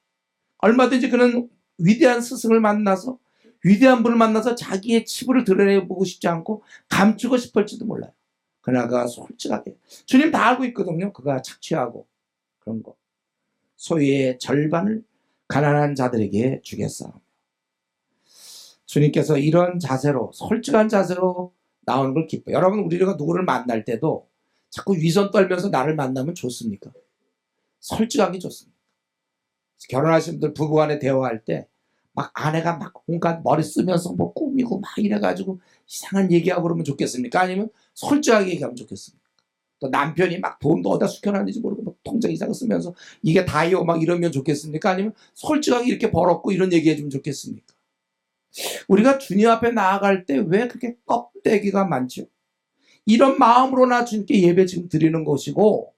얼마든지 그는 위대한 스승을 만나서 위대한 분을 만나서 자기의 치부를 드러내보고 싶지 않고 감추고 싶을지도 몰라요. 그러나 그가 솔직하게 주님 다 알고 있거든요. 그가 착취하고 그런 거 소유의 절반을 가난한 자들에게 주겠사오며 주님께서 이런 자세로 솔직한 자세로 나오는 걸 기뻐요. 여러분 우리가 누구를 만날 때도 자꾸 위선 떨면서 나를 만나면 좋습니까? 솔직하게 좋습니다. 결혼하신 분들 부부간에 대화할 때 막 아내가 막 온갖 머리 쓰면서 뭐 꾸미고 막 이래가지고 이상한 얘기하고 그러면 좋겠습니까? 아니면 솔직하게 얘기하면 좋겠습니까? 또 남편이 막 돈도 어디다 숙여놨는지 모르고 막 통장 이상을 쓰면서 이게 다요 막 이러면 좋겠습니까? 아니면 솔직하게 이렇게 벌었고 이런 얘기해주면 좋겠습니까? 우리가 주님 앞에 나아갈 때 왜 그렇게 껍데기가 많죠? 이런 마음으로 나 주님께 예배 지금 드리는 것이고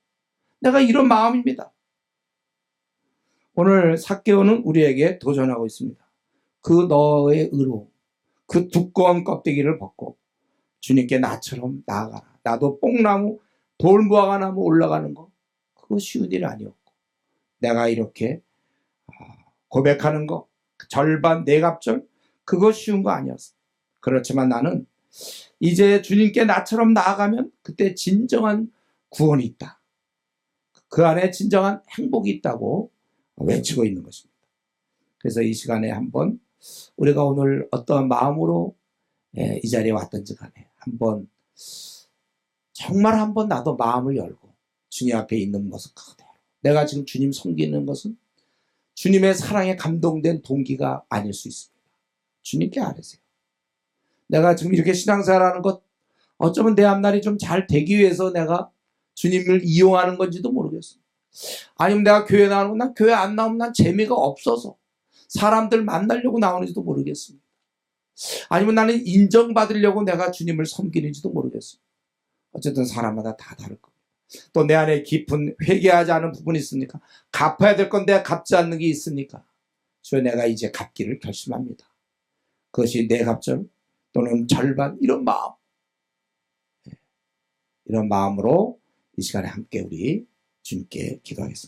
내가 이런 마음입니다. 오늘 삭개오는 우리에게 도전하고 있습니다. 그 너의 의로 그 두꺼운 껍데기를 벗고 주님께 나처럼 나아가라. 나도 뽕나무 돌무화과나무 올라가는 거 그거 쉬운 일 아니었고 내가 이렇게 고백하는 거 절반 내갑절 그거 쉬운 거 아니었어. 그렇지만 나는 이제 주님께 나처럼 나아가면 그때 진정한 구원이 있다. 그 안에 진정한 행복이 있다고 외치고 있는 것입니다. 그래서 이 시간에 한번 우리가 오늘 어떠한 마음으로 이 자리에 왔든지 간에 한번 정말 한번 나도 마음을 열고 주님 앞에 있는 모습 그대로, 내가 지금 주님 섬기는 것은 주님의 사랑에 감동된 동기가 아닐 수 있습니다. 주님께 아뢰세요. 내가 지금 이렇게 신앙생활하는 것 어쩌면 내 앞날이 좀 잘 되기 위해서 내가 주님을 이용하는 건지도 모르겠어요. 아니면 내가 교회 나오는 난 교회 안 나오면 난 재미가 없어서 사람들 만나려고 나오는지도 모르겠습니다. 아니면 나는 인정받으려고 내가 주님을 섬기는지도 모르겠어요. 어쨌든 사람마다 다 다를 겁니다. 또 내 안에 깊은 회개하지 않은 부분이 있습니까? 갚아야 될 건 내가 갚지 않는 게 있습니까? 주여, 내가 이제 갚기를 결심합니다. 그것이 내 갑절 또는 절반, 이런 마음, 이런 마음으로 이 시간에 함께 우리 주님께 기도하겠습니다.